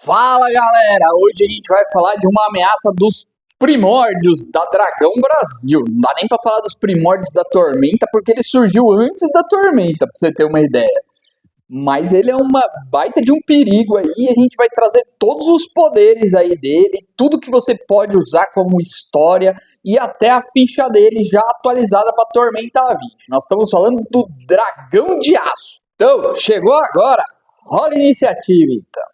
Fala galera, hoje a gente vai falar de uma ameaça dos primórdios da Dragão Brasil. Não dá nem pra falar dos primórdios da Tormenta, porque ele surgiu antes da Tormenta, pra você ter uma ideia. Mas ele é uma baita de um perigo aí, e a gente vai trazer todos os poderes aí dele, tudo que você pode usar como história e até a ficha dele já atualizada para Tormenta 20. Nós estamos falando do Dragão de Aço. Então, chegou agora, rola a iniciativa então.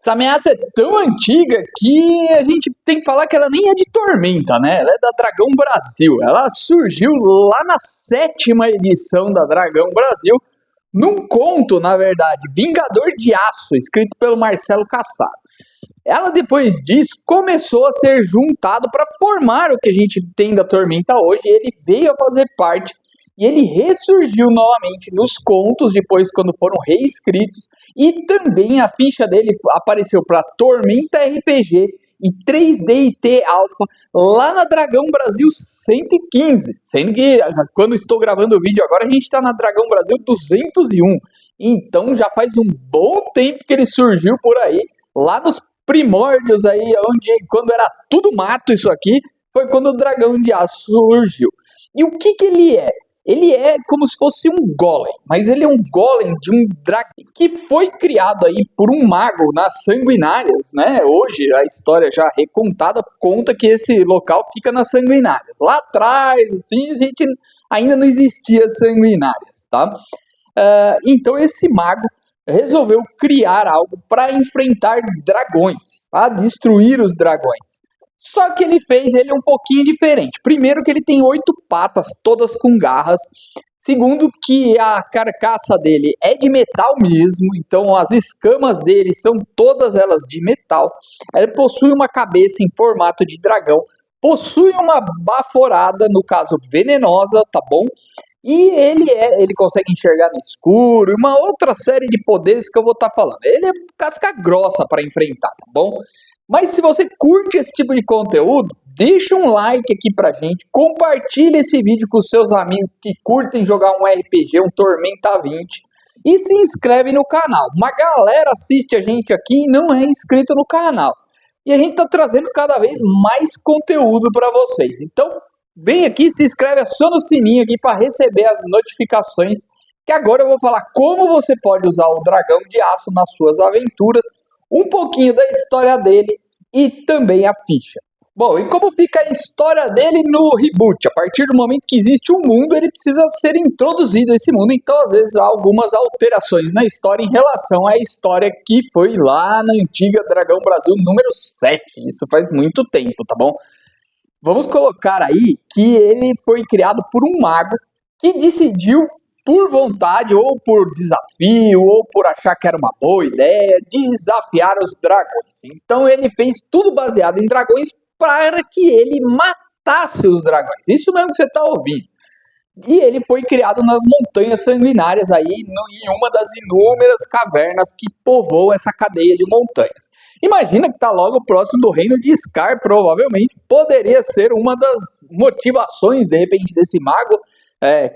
Essa ameaça é tão antiga que a gente tem que falar que ela nem é de Tormenta, né? Ela é da Dragão Brasil. Ela surgiu lá na 7ª edição da Dragão Brasil, num conto, na verdade, Vingador de Aço, escrito pelo Marcelo Cassaro. Ela, depois disso, começou a ser juntado para formar o que a gente tem da Tormenta hoje. Ele veio a fazer parte e ele ressurgiu novamente nos contos, depois quando foram reescritos, e também a ficha dele apareceu para Tormenta RPG e 3D&T Alpha lá na Dragão Brasil 115, sendo que quando estou gravando o vídeo agora a gente está na Dragão Brasil 201, então já faz um bom tempo que ele surgiu por aí, lá nos primórdios aí, quando era tudo mato isso aqui, foi quando o Dragão de Aço surgiu. E o que ele é? Ele é como se fosse um golem, mas ele é um golem de um dragão que foi criado aí por um mago nas Sanguinárias, né? Hoje a história já recontada conta que esse local fica nas Sanguinárias. Lá atrás, assim, a gente ainda não existia Sanguinárias, tá? Então esse mago resolveu criar algo para enfrentar dragões, para destruir os dragões. Só que ele fez ele um pouquinho diferente. Primeiro que ele tem 8 patas, todas com garras. Segundo que a carcaça dele é de metal mesmo, então as escamas dele são todas elas de metal. Ele possui uma cabeça em formato de dragão, possui uma baforada, no caso venenosa, tá bom? E ele consegue enxergar no escuro, uma outra série de poderes que eu vou estar falando. Ele é casca grossa para enfrentar, tá bom? Mas se você curte esse tipo de conteúdo, deixa um like aqui pra gente, compartilha esse vídeo com seus amigos que curtem jogar um RPG, um Tormenta 20, e se inscreve no canal. Uma galera assiste a gente aqui e não é inscrito no canal. E a gente tá trazendo cada vez mais conteúdo para vocês. Então, vem aqui, se inscreve, aciona o sininho aqui para receber as notificações, que agora eu vou falar como você pode usar o Dragão de Aço nas suas aventuras, um pouquinho da história dele e também a ficha. Bom, e como fica a história dele no reboot? A partir do momento que existe um mundo, ele precisa ser introduzido a esse mundo, então às vezes há algumas alterações na história em relação à história que foi lá na antiga Dragão Brasil número 7. Isso faz muito tempo, tá bom? Vamos colocar aí que ele foi criado por um mago que decidiu, por vontade, ou por desafio, ou por achar que era uma boa ideia, desafiar os dragões. Então ele fez tudo baseado em dragões para que ele matasse os dragões. Isso mesmo que você está ouvindo. E ele foi criado nas Montanhas Sanguinárias, aí, em uma das inúmeras cavernas que povoam essa cadeia de montanhas. Imagina que está logo próximo do reino de Scar, provavelmente poderia ser uma das motivações, de repente, desse mago,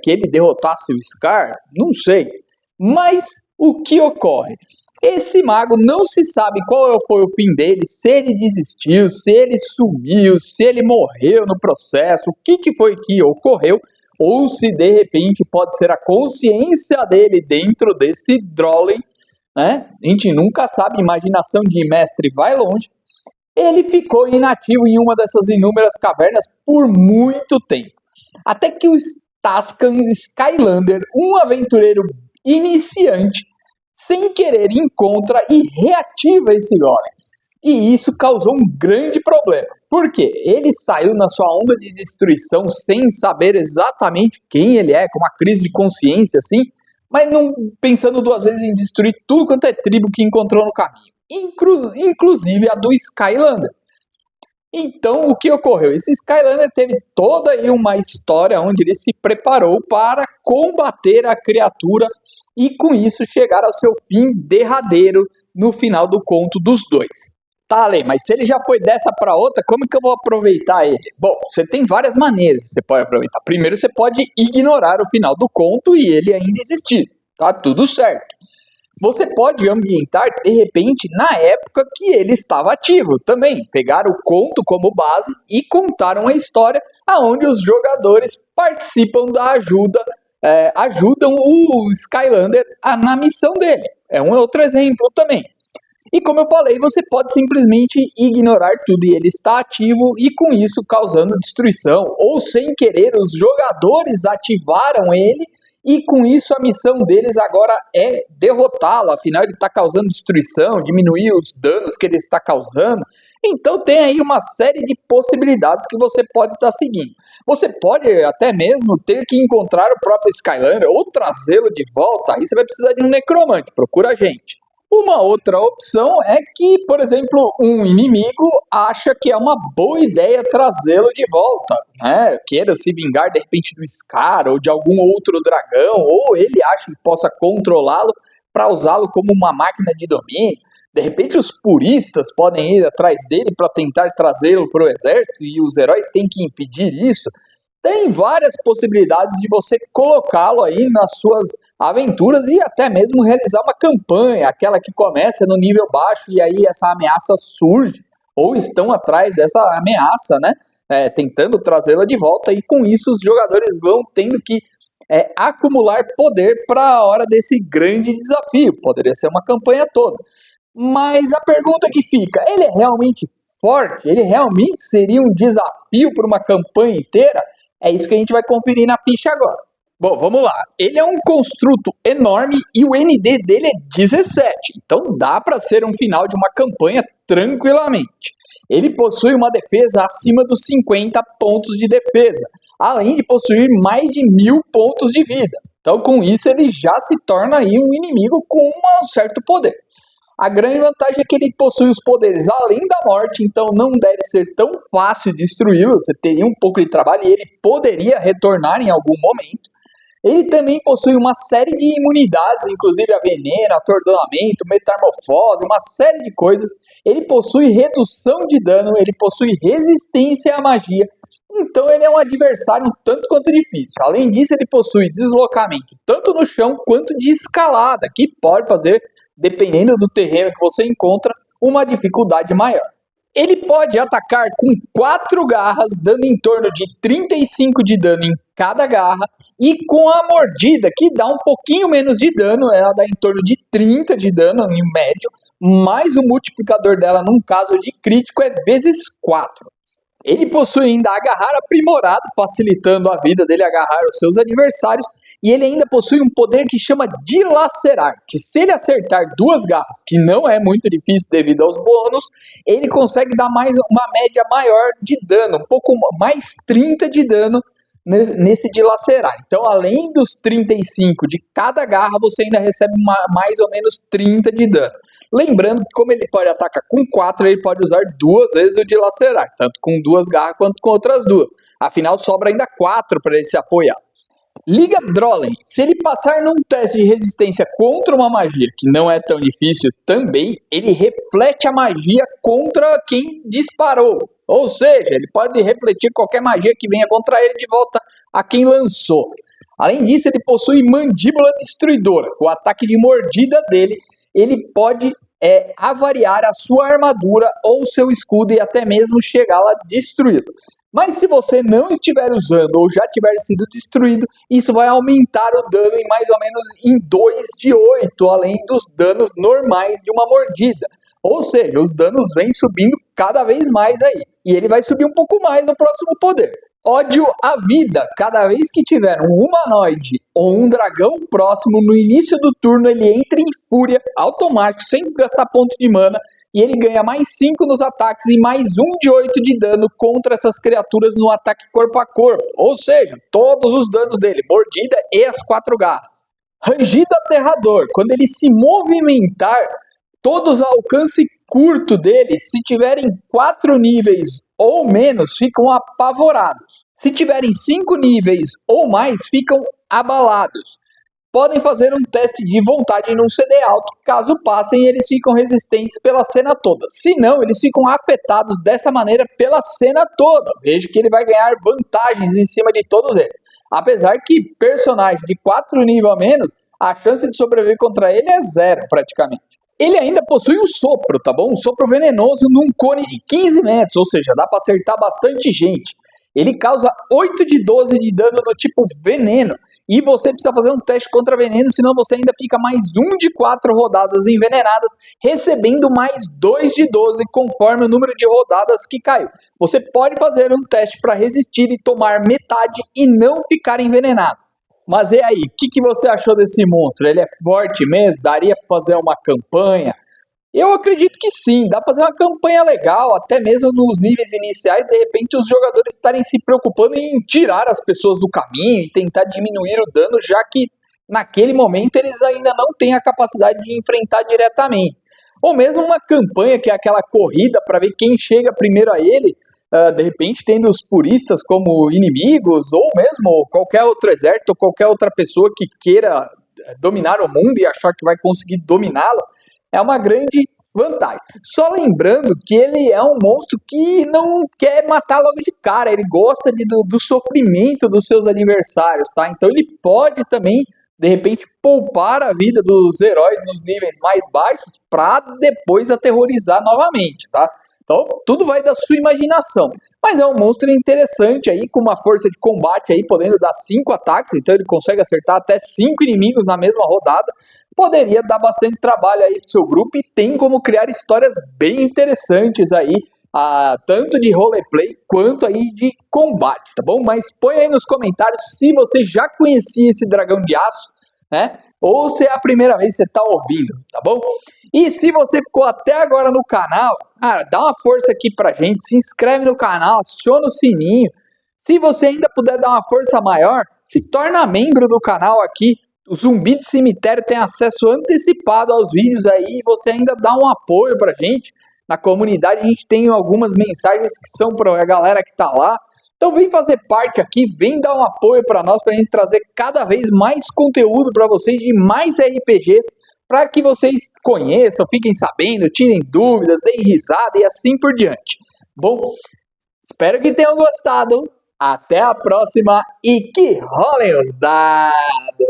que ele derrotasse o Scar, não sei. Mas o que ocorre? Esse mago não se sabe qual foi o fim dele, se ele desistiu, se ele sumiu, se ele morreu no processo, o que foi que ocorreu, ou se de repente pode ser a consciência dele dentro desse Drollen, né? A gente nunca sabe, imaginação de mestre vai longe. Ele ficou inativo em uma dessas inúmeras cavernas por muito tempo, até que o Tascan Skylander, um aventureiro iniciante, sem querer encontra e reativa esse golem. E isso causou um grande problema. Por quê? Ele saiu na sua onda de destruição sem saber exatamente quem ele é, com uma crise de consciência assim, mas não pensando duas vezes em destruir tudo quanto é tribo que encontrou no caminho, inclusive a do Skylander. Então, o que ocorreu? Esse Skylander teve toda aí uma história onde ele se preparou para combater a criatura e, com isso, chegar ao seu fim derradeiro no final do conto dos dois. Tá, Ale, mas se ele já foi dessa para outra, como que eu vou aproveitar ele? Bom, você tem várias maneiras que você pode aproveitar. Primeiro, você pode ignorar o final do conto e ele ainda existir. Tá tudo certo. Você pode ambientar, de repente, na época que ele estava ativo também. Pegar o conto como base e contar uma história onde os jogadores participam da ajuda, ajudam o Skylander na missão dele. É um outro exemplo também. E como eu falei, você pode simplesmente ignorar tudo e ele está ativo e com isso causando destruição. Ou sem querer, os jogadores ativaram ele e com isso a missão deles agora é derrotá-lo. Afinal, ele está causando destruição, diminuir os danos que ele está causando. Então tem aí uma série de possibilidades que você pode estar seguindo. Você pode até mesmo ter que encontrar o próprio Skylander ou trazê-lo de volta. Aí você vai precisar de um necromante, procura a gente. Uma outra opção é que, por exemplo, um inimigo acha que é uma boa ideia trazê-lo de volta, né? Queira se vingar de repente do Scar ou de algum outro dragão, ou ele acha que possa controlá-lo para usá-lo como uma máquina de domínio. De repente os puristas podem ir atrás dele para tentar trazê-lo para o exército e os heróis têm que impedir isso. Tem várias possibilidades de você colocá-lo aí nas suas aventuras e até mesmo realizar uma campanha, aquela que começa no nível baixo e aí essa ameaça surge, ou estão atrás dessa ameaça, né? Tentando trazê-la de volta e com isso os jogadores vão tendo que acumular poder para a hora desse grande desafio. Poderia ser uma campanha toda. Mas a pergunta que fica, ele é realmente forte? Ele realmente seria um desafio para uma campanha inteira? É isso que a gente vai conferir na ficha agora. Bom, vamos lá. Ele é um construto enorme e o ND dele é 17. Então dá para ser um final de uma campanha tranquilamente. Ele possui uma defesa acima dos 50 pontos de defesa, além de possuir mais de 1000 pontos de vida. Então com isso ele já se torna aí um inimigo com um certo poder. A grande vantagem é que ele possui os poderes além da morte, então não deve ser tão fácil destruí-lo, você teria um pouco de trabalho e ele poderia retornar em algum momento. Ele também possui uma série de imunidades, inclusive a veneno, atordoamento, metamorfose, uma série de coisas. Ele possui redução de dano, ele possui resistência à magia, então ele é um adversário um tanto quanto difícil. Além disso, ele possui deslocamento tanto no chão quanto de escalada, que pode fazer, dependendo do terreno que você encontra, uma dificuldade maior. Ele pode atacar com 4 garras, dando em torno de 35 de dano em cada garra, e com a mordida, que dá um pouquinho menos de dano, ela dá em torno de 30 de dano em médio, mas o multiplicador dela, num caso de crítico, é vezes 4. Ele possui ainda agarrar aprimorado, facilitando a vida dele agarrar os seus adversários, e ele ainda possui um poder que chama dilacerar, que se ele acertar 2 garras, que não é muito difícil devido aos bônus, ele consegue dar uma média maior de dano, um pouco mais 30 de dano nesse dilacerar. Então, além dos 35 de cada garra, você ainda recebe mais ou menos 30 de dano. Lembrando que como ele pode atacar com 4, ele pode usar 2 vezes o dilacerar, tanto com 2 garras quanto com outras 2. Afinal, sobra ainda 4 para ele se apoiar. Liga Drollen, se ele passar num teste de resistência contra uma magia, que não é tão difícil também, ele reflete a magia contra quem disparou. Ou seja, ele pode refletir qualquer magia que venha contra ele de volta a quem lançou. Além disso, ele possui mandíbula destruidora. O ataque de mordida dele, ele pode avariar a sua armadura ou seu escudo e até mesmo chegar a destruí-lo. Mas se você não estiver usando ou já tiver sido destruído, isso vai aumentar o dano em mais ou menos em 2 de 8, além dos danos normais de uma mordida. Ou seja, os danos vêm subindo cada vez mais aí. E ele vai subir um pouco mais no próximo poder. Ódio à vida. Cada vez que tiver um humanoide ou um dragão próximo, no início do turno ele entra em fúria automático, sem gastar ponto de mana, e ele ganha mais 5 nos ataques e mais 1 de 8 de dano contra essas criaturas no ataque corpo a corpo. Ou seja, todos os danos dele, mordida e as 4 garras. Rangido aterrador. Quando ele se movimentar, todos ao alcance curto dele, se tiverem 4 níveis ou menos, ficam apavorados. Se tiverem 5 níveis ou mais, ficam abalados. podem fazer um teste de vontade num CD alto. Caso passem, eles ficam resistentes pela cena toda. Se não, eles ficam afetados dessa maneira pela cena toda. Veja que ele vai ganhar vantagens em cima de todos eles. Apesar que personagem de 4 níveis a menos, a chance de sobreviver contra ele é 0 praticamente. Ele ainda possui um sopro, tá bom? Um sopro venenoso num cone de 15 metros, ou seja, dá para acertar bastante gente. Ele causa 8 de 12 de dano do tipo veneno. E você precisa fazer um teste contra veneno, senão você ainda fica mais 1 de 4 rodadas envenenadas, recebendo mais 2 de 12 conforme o número de rodadas que caiu. Você pode fazer um teste para resistir e tomar metade e não ficar envenenado. Mas e aí, o que você achou desse monstro? Ele é forte mesmo? Daria para fazer uma campanha? Eu acredito que sim, dá para fazer uma campanha legal, até mesmo nos níveis iniciais, de repente os jogadores estarem se preocupando em tirar as pessoas do caminho e tentar diminuir o dano, já que naquele momento eles ainda não têm a capacidade de enfrentar diretamente. Ou mesmo uma campanha que é aquela corrida para ver quem chega primeiro a ele, de repente tendo os puristas como inimigos, ou mesmo qualquer outro exército, ou qualquer outra pessoa que queira dominar o mundo e achar que vai conseguir dominá-lo. É uma grande vantagem. Só lembrando que ele é um monstro que não quer matar logo de cara. Ele gosta do sofrimento dos seus adversários, tá? Então ele pode também, de repente, poupar a vida dos heróis nos níveis mais baixos para depois aterrorizar novamente, tá? Então tudo vai da sua imaginação. Mas é um monstro interessante aí, com uma força de combate aí, podendo dar 5 ataques. Então ele consegue acertar até 5 inimigos na mesma rodada. Poderia dar bastante trabalho aí pro seu grupo e tem como criar histórias bem interessantes aí, tanto de roleplay quanto aí de combate, tá bom? Mas põe aí nos comentários se você já conhecia esse dragão de aço, né? Ou se é a primeira vez que você tá ouvindo, tá bom? E se você ficou até agora no canal, cara, dá uma força aqui pra gente, se inscreve no canal, aciona o sininho. Se você ainda puder dar uma força maior, se torna membro do canal aqui. O Zumbi de Cemitério tem acesso antecipado aos vídeos aí e você ainda dá um apoio pra gente. Na comunidade a gente tem algumas mensagens que são pra galera que tá lá. Então vem fazer parte aqui, vem dar um apoio pra nós, pra gente trazer cada vez mais conteúdo pra vocês de mais RPGs, para que vocês conheçam, fiquem sabendo, tirem dúvidas, deem risada e assim por diante. Bom, espero que tenham gostado. Até a próxima e que rolem os dados!